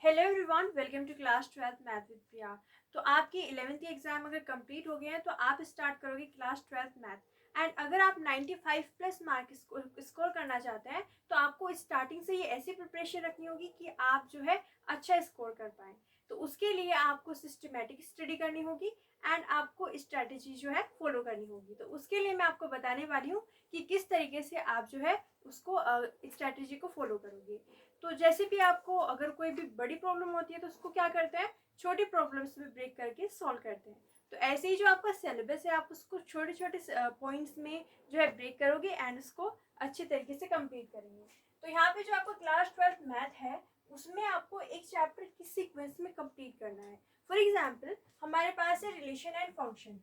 Hello everyone, welcome to class 12th math with Priya. तो आपकी 11th की एग्जाम अगर कंप्लीट हो गए हैं तो आप स्टार्ट करोगे क्लास 12th मैथ। एंड अगर आप 95 प्लस मार्क स्कोर करना चाहते हैं तो आपको स्टार्टिंग से ये ऐसी प्रिपरेशन रखनी होगी कि आप जो है अच्छा स्कोर कर पाएँ। तो उसके लिए आपको सिस्टमेटिक स्टडी करनी होगी एंड आपको स्ट्रैटेजी जो है फॉलो करनी होगी। तो उसके लिए मैं आपको बताने वाली हूँ कि किस तरीके से आप जो है उसको स्ट्रैटेजी को फॉलो करोगे। तो जैसे भी आपको अगर कोई भी बड़ी प्रॉब्लम होती है तो उसको क्या करते हैं, छोटी प्रॉब्लम्स में ब्रेक करके सॉल्व करते हैं। तो ऐसे ही जो आपका सिलेबस है आप उसको छोटे छोटे पॉइंट्स में जो है ब्रेक करोगे एंड उसको अच्छे तरीके से कंप्लीट करेंगे। तो यहाँ पे जो आपका क्लास 12th मैथ है उसमें आपको एक चैप्टर किस सीक्वेंस में कंप्लीट करना है। फॉर एग्जाम्पल हमारे पास है रिलेशन एंड फंक्शन।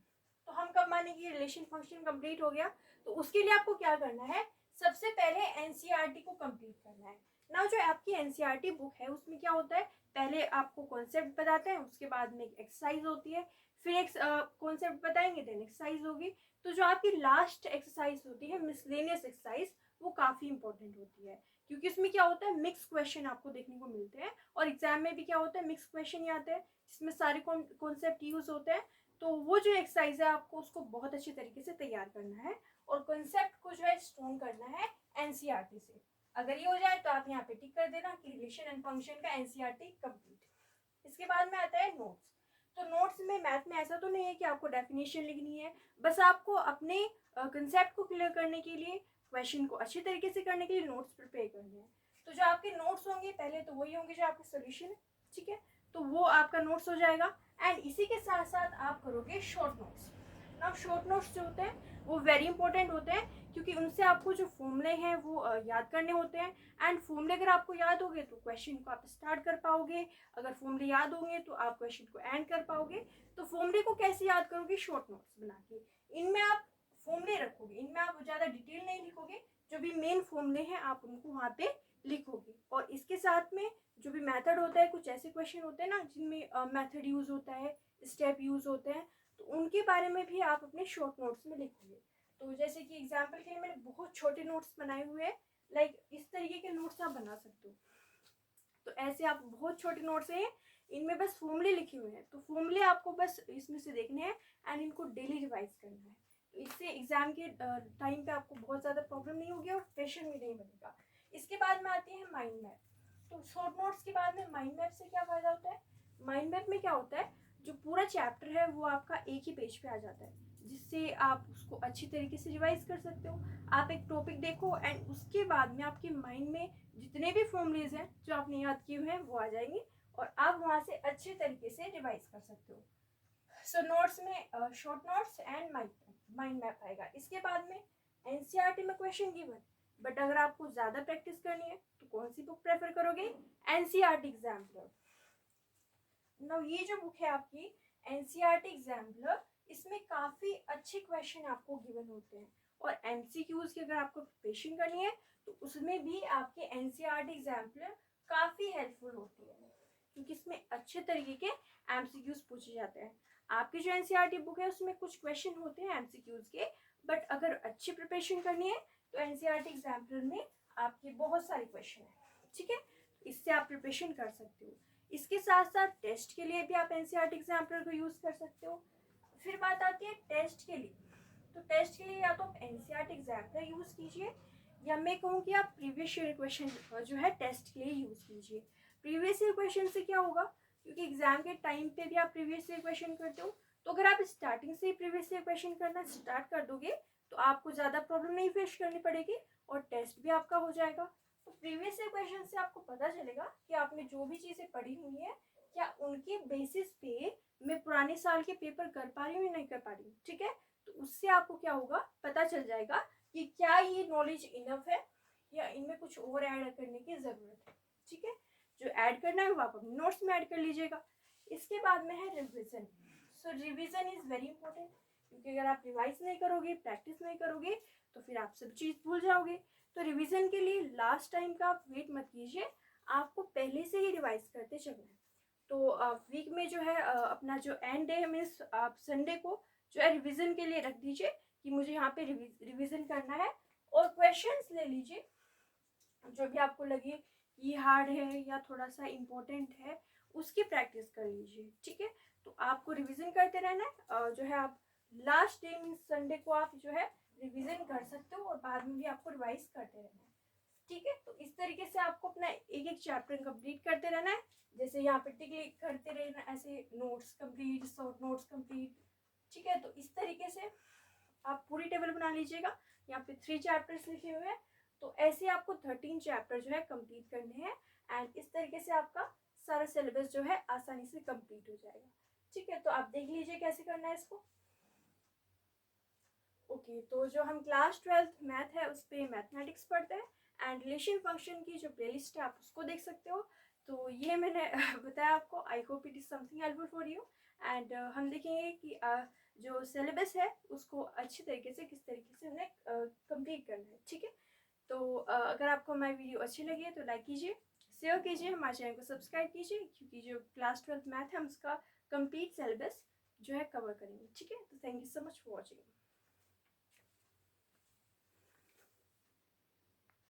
तो हम कब माने कि रिलेशन फंक्शन कंप्लीट हो गया, तो उसके लिए आपको क्या करना है, सबसे पहले एनसीईआरटी को कंप्लीट करना है ना। जो आपकी एनसीईआरटी बुक है उसमें क्या होता है, पहले आपको कॉन्सेप्ट बताते हैं, उसके बाद में एक एक्सरसाइज होती है, फिर एक कॉन्सेप्ट बताएंगे देन एक्सरसाइज होगी। तो जो आपकी लास्ट एक्सरसाइज होती है मिसलेनियस एक्सरसाइज, वो काफ़ी इंपॉर्टेंट होती है क्योंकि उसमें क्या होता है, मिक्स क्वेश्चन आपको देखने को मिलते हैं। और एग्जाम में भी क्या होता है, मिक्स क्वेश्चन ही आते हैं जिसमें सारे कॉन्सेप्ट यूज होते हैं। तो वो जो एक्सरसाइज है आपको उसको बहुत अच्छे तरीके से तैयार करना है और कॉन्सेप्ट को जो है स्ट्रॉन्ग करना है एनसीईआरटी से। अगर ये हो जाए तो आप यहाँ पे टिक कर देना कि रिलेशन एंड फंक्शन का एनसीईआरटी कंप्लीट। इसके बाद में आता है नोट्स। तो नोट्स में मैथ में ऐसा तो नहीं है कि आपको डेफिनेशन लिखनी है, बस आपको अपने कंसेप्ट को क्लियर करने के लिए, क्वेश्चन को अच्छे तरीके से करने के लिए नोट्स प्रिपेयर करने हैं। तो जो आपके नोट्स होंगे पहले तो वही होंगे जो आपके सोल्यूशन है, ठीक है। तो वो आपका नोट्स हो जाएगा एंड इसी के साथ साथ आप करोगे short notes. Now short notes जो होते हैं वो वेरी इंपॉर्टेंट होते हैं क्योंकि उनसे आपको जो फॉर्मूले हैं वो याद करने होते हैं। एंड फॉर्मूले अगर आपको याद होंगे तो क्वेश्चन को आप स्टार्ट कर पाओगे, अगर फॉर्मूले याद होंगे तो आप क्वेश्चन को एंड कर पाओगे। तो फॉर्मूले को कैसे याद करोगे, शॉर्ट नोट्स बना के। इनमें आप फॉर्मूले रखोगे, इनमें आप ज़्यादा डिटेल नहीं लिखोगे, जो भी मेन फॉर्मूले हैं आप उनको वहाँ पे लिखोगे। और इसके साथ में जो भी मेथड होता है, कुछ ऐसे क्वेश्चन होते हैं ना जिनमें मेथड यूज होता है, स्टेप यूज होते हैं, तो उनके बारे में भी आप अपने शॉर्ट नोट्स में लिखोगे। तो जैसे कि एग्जाम्पल के लिए मैंने बहुत छोटे नोट्स बनाए हुए हैं, लाइक इस तरीके के नोट्स आप बना सकते हो। तो ऐसे आप बहुत छोटे नोट्स हैं, इनमें बस फॉर्मूले लिखे हुए हैं, तो फॉर्मूले आपको बस इसमें से देखने हैं एंड इनको डेली रिवाइज करना है। तो इससे एग्जाम के टाइम पे आपको बहुत ज़्यादा प्रॉब्लम नहीं होगी और प्रेशर भी नहीं बनेगा। इसके बाद में आती है माइंड मैप। तो शॉर्ट नोट्स के बाद में माइंड मैप से क्या फ़ायदा होता है, माइंड मैप में क्या होता है, जो पूरा चैप्टर है वो आपका एक ही पेज पे आ जाता है, जिससे आप उसको अच्छी तरीके से रिवाइज कर सकते हो। आप एक टॉपिक देखो एंड उसके बाद में आपके माइंड में जितने भी फॉर्मूलेज हैं जो आपने याद किए हुए हैं वो आ जाएंगे और आप वहाँ से अच्छे तरीके से रिवाइज कर सकते हो। सो नोट्स में short notes and mind map आएगा। इसके बाद में एनसीईआरटी में क्वेश्चन गिवन, बट अगर आपको ज़्यादा प्रैक्टिस करनी है तो कौन सी बुक प्रेफर करोगे, एनसीईआरटी एग्जाम्पलर। नाउ ये जो बुक है आपकी एनसीईआरटी एग्जाम्पलर, इसमें काफ़ी अच्छे क्वेश्चन आपको गिवन होते हैं और एमसीक्यूज की अगर आपको प्रिपरेशन करनी है तो उसमें भी आपके एनसीईआरटी एग्जाम्पलर काफ़ी हेल्पफुल होती है क्योंकि इसमें अच्छे तरीके के एमसीक्यूज पूछे जाते हैं। आपकी जो एनसीईआरटी बुक है उसमें कुछ क्वेश्चन होते हैं एमसीक्यूज के, बट अगर अच्छी प्रिपरेशन करनी है तो एनसीईआरटी एग्जाम्पलर में आपके बहुत सारे क्वेश्चन हैं, ठीक है। इससे आप प्रिपरेशन कर सकते हो। इसके साथ साथ टेस्ट के लिए भी आप एनसीईआरटी एग्जाम्पलर को यूज़ कर सकते हो। फिर बात आती है टेस्ट के लिए। तो टेस्ट के लिए या तो आप एनसीईआरटी एग्जाम्पलर यूज़ कीजिए या मैं कहूँ कि आप प्रीवियस ईयर क्वेश्चन जो है टेस्ट के लिए यूज़ कीजिए। प्रीवियस ईयर क्वेश्चन से क्या होगा, क्योंकि एग्जाम के टाइम पे भी आप प्रीवियस ईयर क्वेश्चन करते हो, तो अगर आप स्टार्टिंग से ही प्रीवियस ईयर क्वेश्चन करना स्टार्ट कर दोगे तो आपको ज़्यादा प्रॉब्लम नहीं फेस करनी पड़ेगी और टेस्ट भी आपका हो जाएगा। तो प्रीवियस ईयर क्वेश्चन से आपको पता चलेगा कि आपने जो भी चीज़ें पढ़ी हुई है क्या उनके बेसिस पे मैं पुराने साल के पेपर कर पा रही हूँ या नहीं कर पा रही हूँ, ठीक है। तो उससे आपको क्या होगा, पता चल जाएगा कि क्या ये नॉलेज इनफ है या इनमें कुछ और ऐड करने की ज़रूरत है, ठीक है। जो ऐड करना है वो आप अपने नोट्स में ऐड कर लीजिएगा। इसके बाद में है revision. So revision is very important क्योंकि अगर आप रिवाइज नहीं करोगे, प्रैक्टिस नहीं करोगे तो फिर आप सब चीज़ भूल जाओगे। तो रिवीजन के लिए लास्ट टाइम का आप वेट मत कीजिए, आपको पहले से ही रिवाइज करते चलना है। तो वीक में जो है अपना जो एंड डे मीन्स आप संडे को जो है रिवीजन के लिए रख दीजिए कि मुझे यहाँ पे रिवीजन करना है। और क्वेश्चंस ले लीजिए जो भी आपको लगे ये हार्ड है या थोड़ा सा इम्पोर्टेंट है, उसकी प्रैक्टिस कर लीजिए, ठीक है। तो आपको रिवीजन करते रहना है, जो है आप लास्ट डे मीन्स संडे को आप जो है रिवीजन कर सकते हो और बाद में भी आपको रिवाइज करते रहना है, ठीक है। तो इस तरीके से आपको अपना एक एक चैप्टर कंप्लीट करते रहना है। जैसे यहाँ पे टिक करते रहना, ऐसे notes complete, short notes complete, ठीक है। तो इस तरीके से आप पूरी टेबल बना लीजिएगा। यहाँ पे 3 चैप्टर्स लिखे हुए हैं, तो ऐसे आपको 13 चैप्टर जो है कंप्लीट करने हैं एंड इस तरीके से आपका सारा सिलेबस जो है आसानी से कंप्लीट हो जाएगा, ठीक है। तो आप देख लीजिए कैसे करना है इसको। ओके, तो जो हम क्लास 12th मैथ है उस पर मैथमेटिक्स पढ़ते हैं एंड रिलेशन फंक्शन की जो प्लेलिस्ट है आप उसको देख सकते हो। तो ये मैंने बताया आपको, I hope it is something helpful for you and हम देखेंगे कि जो सिलेबस है उसको अच्छी तरीके से किस तरीके से उन्हें कंप्लीट करना है, ठीक है। तो अगर आपको हमारी वीडियो अच्छी लगी है तो लाइक कीजिए, शेयर कीजिए, हमारे चैनल को सब्सक्राइब कीजिए, क्योंकि जो क्लास 12th मैथ है हम उसका कंप्लीट सिलेबस जो है कवर करेंगे, ठीक है। तो thank you so much for watching.